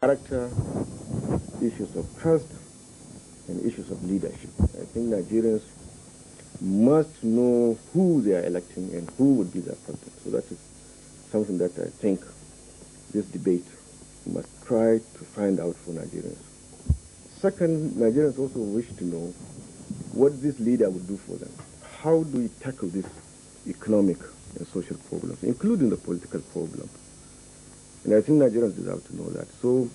character, issues of trust, and issues of leadership. I think Nigerians must know who they are electing and who would be their president. So that is something that I think this debate must try to find out for Nigerians. Second, Nigerians also wish to know what this leader would do for them. How do we tackle these economic and social problems, including the political problems? And I think Nigerians deserve to know that. So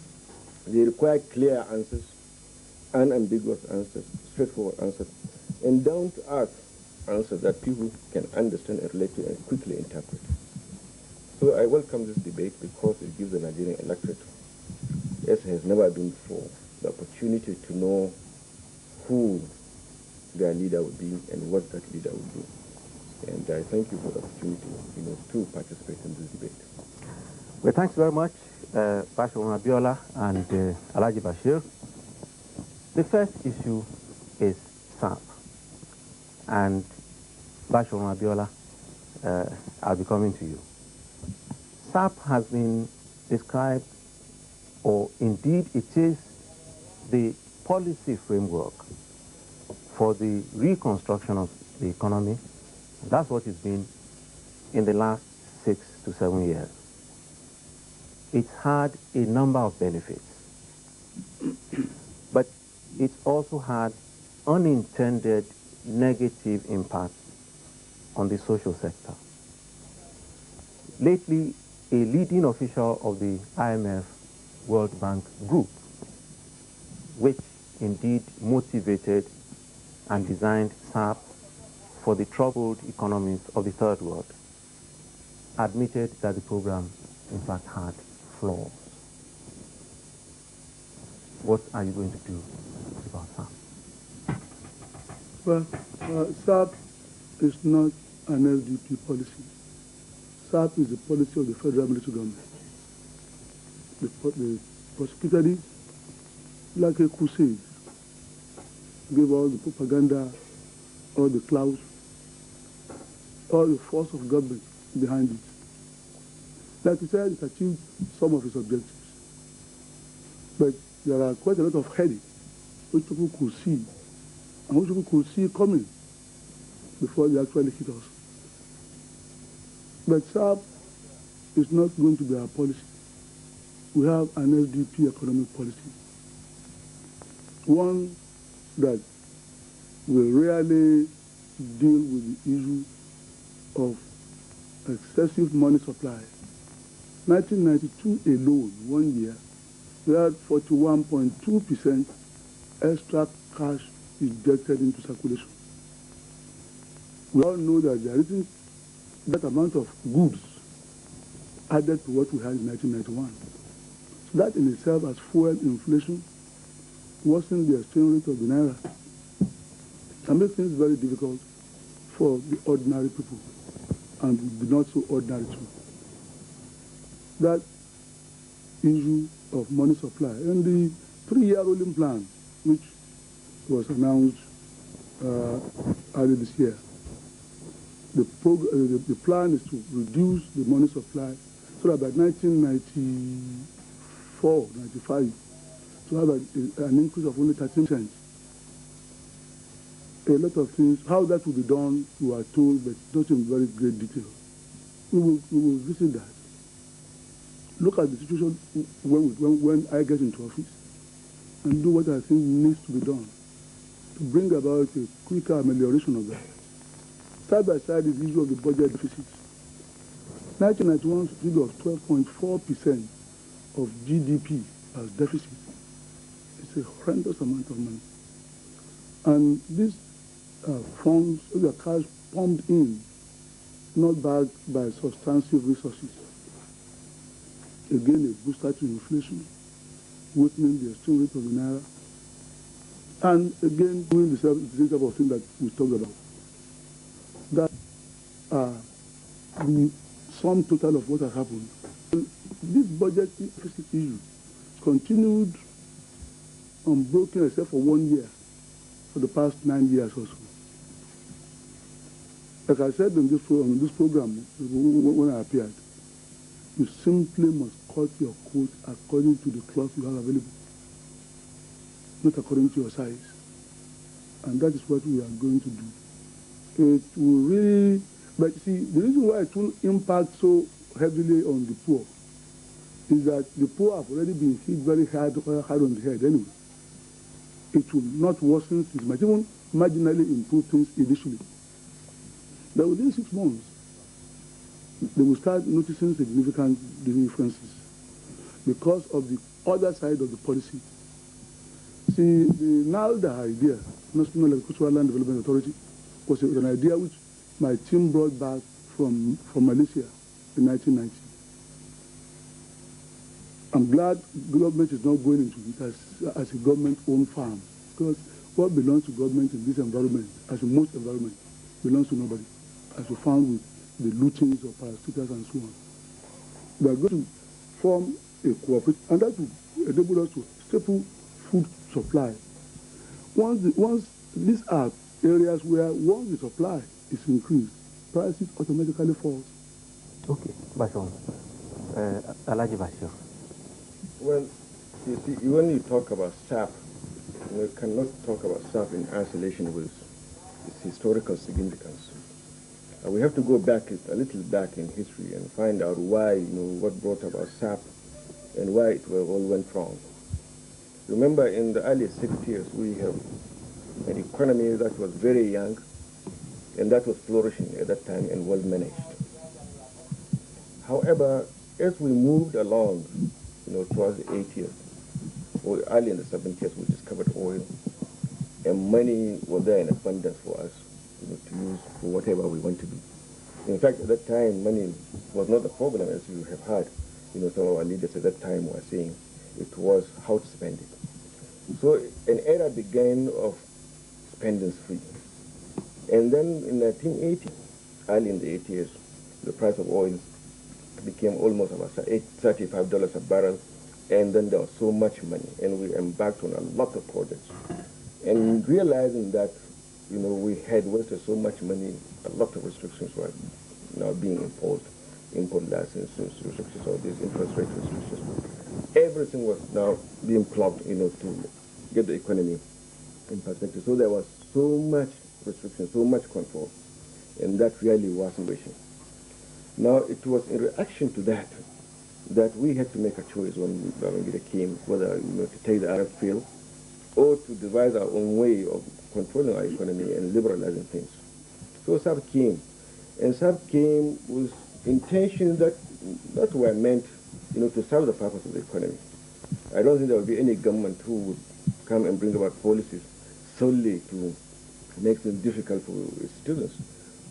they require clear answers, unambiguous answers, straightforward answers, and down-to-earth answers that people can understand and relate to and quickly interpret. So I welcome this debate because it gives the Nigerian electorate, as has never been before, the opportunity to know who their leader would be and what that leader would do. And I thank you for the opportunity, to participate in this debate. Well, thanks very much, Bashir Abiola and Alhaji Bashir. The first issue is SAP. And Bashir Abiola, I'll be coming to you. SAP has been described, or indeed it is the policy framework for the reconstruction of the economy. That's what it's been in the last 6 to 7 years. It's had a number of benefits, but it's also had unintended negative impact on the social sector. Lately, a leading official of the IMF World Bank Group, which indeed motivated and designed SAP for the troubled economies of the third world, admitted that the program, in fact, had flaws. What are you going to do about SAP? Well, SAP is not an SDP policy. SAP is the policy of the federal military government. They prosecuted it like a crusade. Gave all the propaganda, all the clout, all the force of government behind it. Like you said, it achieved some of its objectives. But there are quite a lot of headaches which people could see, and which people could see coming before they actually hit us. But SAP is not going to be our policy. We have an SDP economic policy. One that will really deal with the issue of excessive money supply. 1992 alone, 1 year, we had 41.2% extra cash injected into circulation. We all know that there isn't that amount of goods added to what we had in 1991. So that in itself has fueled inflation, worsened the exchange rate of the naira, and makes things very difficult for the ordinary people and the not so ordinary too. That issue of money supply and the 3-year rolling plan, which was announced early this year. The plan is to reduce the money supply so that by 1994, 95, to have an increase of only 13%. A lot of things, how that will be done, we are told, but not in very great detail. We will visit that. Look at the situation when I get into office and do what I think needs to be done to bring about a quicker amelioration of that. Side by side is the issue of the budget deficit. 1991 figure of 12.4% of GDP as deficit. It's a horrendous amount of money. And these funds, the cash pumped in, not backed by substantive resources. Again, a booster to inflation, weakening the exchange rate of the naira, and again doing the same type of thing that we talked about. That the sum total of what has happened. And this budget deficit issue continued unbroken except for 1 year for the past 9 years or so. Like I said on this program when I appeared, you simply must cut your coat according to the cloth you have available, not according to your size. And that is what we are going to do. It will really, but see, the reason why it will impact so heavily on the poor is that the poor have already been hit very hard on the head anyway. It will not worsen things, might even marginally improve things initially. But within 6 months, they will start noticing significant differences because of the other side of the policy. See, the NALDA idea, National Agricultural Land Development Authority, was an idea which my team brought back from Malaysia in 1990. I'm glad government is not going into it as a government-owned farm, because what belongs to government in this environment, as in most environments, belongs to nobody, as we found with the lootings of parasiticides and so on. We are going to form a cooperative, and that will enable us to staple food supply. Once these are areas where once the supply is increased, prices automatically falls. Okay, Bashir. Alaji Bashir. Well, you see, when you talk about SAP, you cannot talk about SAP in isolation with its historical significance. We have to go back a little back in history and find out why, what brought about SAP and why it all went wrong. Remember, in the early 60s, we have an economy that was very young and that was flourishing at that time and well managed. However, as we moved along, towards the 80s, or early in the 70s, we discovered oil, and money was there in abundance for us, to use for whatever we want to do. In fact, at that time, money was not a problem, as you have heard. Some of our leaders at that time were saying it was how to spend it. So an era began of spending spree. And then in 1980, early in the 80s, the price of oil became almost about $35 a barrel, and then there was so much money, and we embarked on a lot of projects. And realizing that, we had wasted so much money, a lot of restrictions were now being imposed, import license restrictions, or these interest rate restrictions. Everything was now being plugged, to get the economy in perspective. So there was so much restriction, so much control, and that really wasn't wishing. Now, it was in reaction to that we had to make a choice when Babangida came, whether to take the Arab field or to devise our own way of controlling our economy and liberalizing things. So SAP came, and SAP came with intentions that were meant, to serve the purpose of the economy. I don't think there would be any government who would come and bring about policies solely to make things difficult for its students.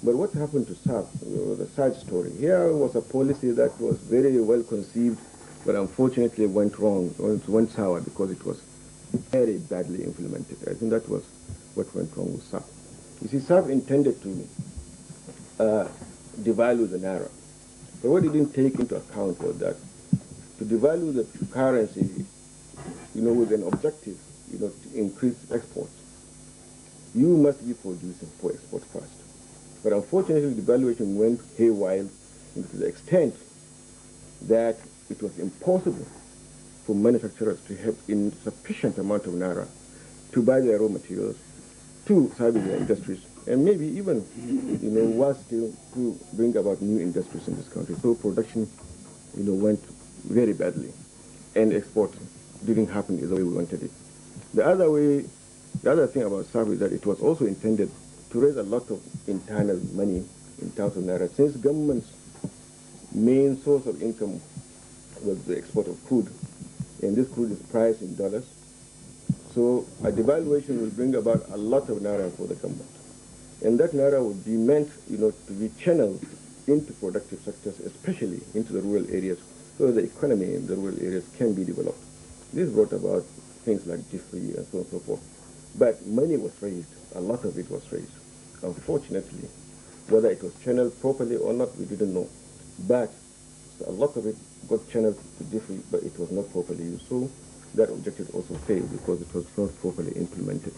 But what happened to SAP was a side story. Here was a policy that was very well conceived, but unfortunately went wrong, it went sour because it was very badly implemented. I think that was what went wrong with SAP. You see, SAP intended to devalue the Naira. But what it didn't take into account was that to devalue the currency, with an objective, to increase exports, you must be producing for export first. But unfortunately, the devaluation went haywire to the extent that it was impossible for manufacturers to have insufficient amount of Naira to buy their raw materials, to service their industries, and maybe even, was still to bring about new industries in this country. So production, went very badly, and export didn't happen the way we wanted it. The other thing about SAP is that it was also intended to raise a lot of internal money in terms of Naira. Since government's main source of income was the export of crude, and this crude is priced in dollars, so a devaluation will bring about a lot of Naira for the government. And that Naira would be meant, to be channeled into productive sectors, especially into the rural areas, so the economy in the rural areas can be developed. This brought about things like G3 and so on and so forth. But money was raised, a lot of it was raised. Unfortunately, whether it was channeled properly or not, we didn't know. But a lot of it got channeled to G3, but it was not properly used. So that objective also failed because it was not properly implemented.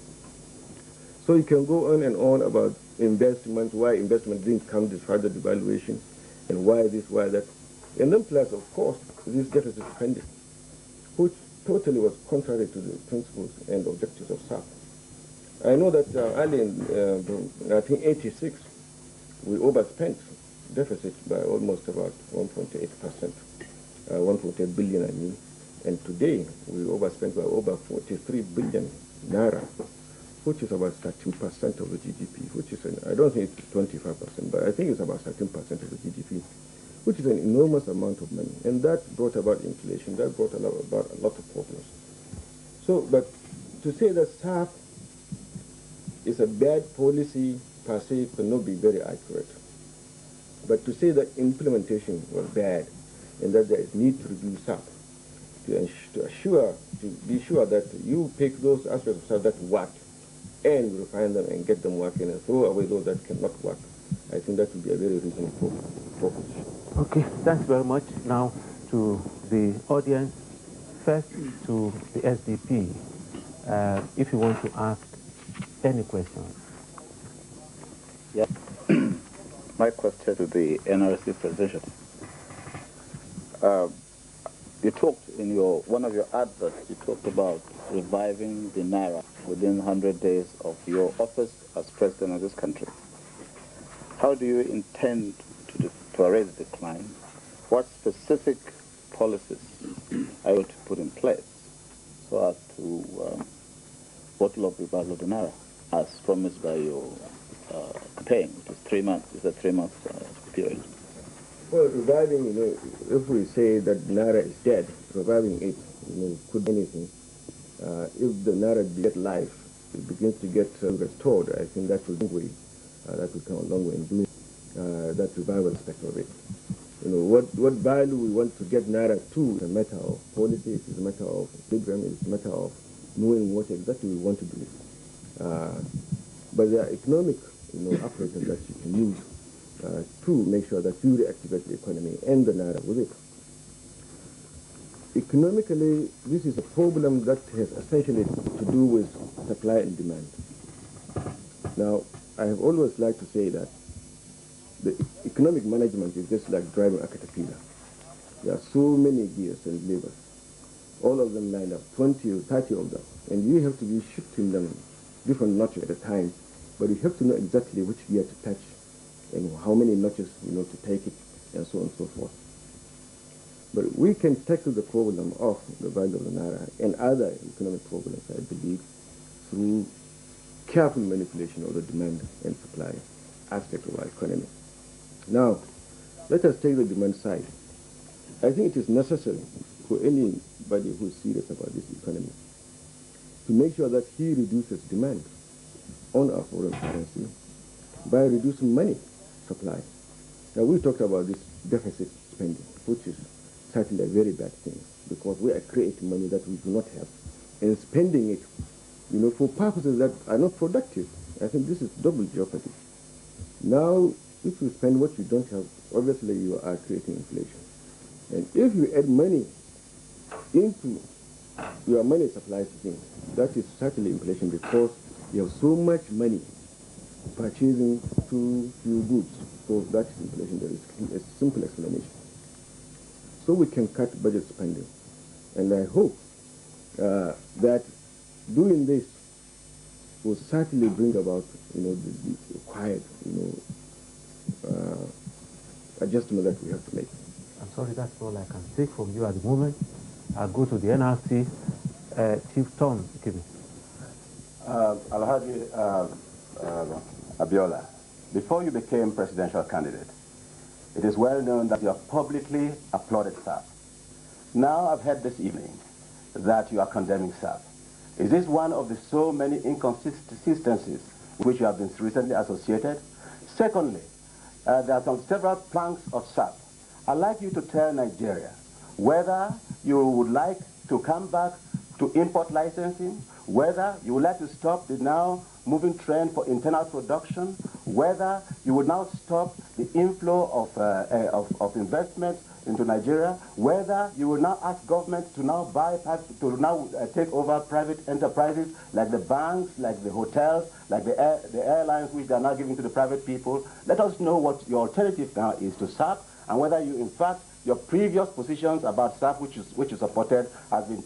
So you can go on and on about investment, why investment didn't come despite the devaluation, and why this, why that. And then plus, of course, this deficit spending, which totally was contrary to the principles and objectives of SAP. I know that early in 1986, we overspent deficit by almost about 1.8%, 1.8 billion, I mean. And today, we overspent by over 43 billion naira, which is about 13% of the GDP, which is, I don't think it's 25%, but I think it's about 13% of the GDP, which is an enormous amount of money. And that brought about inflation, that brought about a lot of problems. So, but to say that SAP is a bad policy per se cannot be very accurate. But to say that implementation was bad and that there is need to review SAP, to be sure that you pick those aspects of SAP that work and refine them and get them working and throw away those that cannot work, I think that would be a very reasonable proposition. Okay, thanks very much. Now to the audience, first to the SDP, if you want to ask any questions. Yes. My question to the NRC president. You talked in one of your adverts, you talked about reviving the Naira within 100 days of your office as president of this country. How do you intend to arrest the decline? What specific policies are you to put in place so as to bottle up revival of the Naira as promised by your campaign, which is 3 months? It's a 3-month period. Well, reviving, if we say that Naira is dead, reviving it, could be anything. If the Naira get life, it begins to get restored, I think that will come a long way in doing that revival aspect of it. What value we want to get Naira to is a matter of policy, it is a matter of equilibrium, it is a matter of knowing what exactly we want to do. But there are economic apparatus that you can use to make sure that you reactivate the economy and the Naira with it. Economically, this is a problem that has essentially to do with supply and demand. Now, I have always liked to say that the economic management is just like driving a caterpillar. There are so many gears and levers, all of them lined up, 20 or 30 of them, and you have to be shifting them different notches at a time, but you have to know exactly which gear to touch and how many notches to take it, and so on and so forth. But we can tackle the problem of the value of the Naira and other economic problems, I believe, through careful manipulation of the demand and supply aspect of our economy. Now, let us take the demand side. I think it is necessary for anybody who is serious about this economy to make sure that he reduces demand on our foreign currency by reducing money supply. Now, we talked about this deficit spending, which is certainly a very bad thing, because we are creating money that we do not have and spending it, for purposes that are not productive. I think this is double jeopardy. Now, if you spend what you don't have, obviously you are creating inflation. And if you add money into your money supply scheme, that is certainly inflation, because you have so much money purchasing too few goods. So that is inflation. There is a simple explanation. So we can cut budget spending. And I hope that doing this will certainly bring about, the required, adjustment that we have to make. I'm sorry, that's all I can take from you at the moment. I'll go to the NRC. Chief Tom, give me. Alhaji Abiola, before you became presidential candidate, it is well known that you have publicly applauded SAP. Now I've heard this evening that you are condemning SAP. Is this one of the so many inconsistencies with which you have been recently associated? Secondly, there are several planks of SAP. I'd like you to tell Nigeria whether you would like to come back to import licensing, whether you would like to stop the now moving trend for internal production, whether you would now stop the inflow of investment into Nigeria, whether you will now ask government to now take over private enterprises like the banks, like the hotels, like the airlines, which they are now giving to the private people. Let us know what your alternative now is to SAP, and whether you in fact your previous positions about SAP, which you supported, has been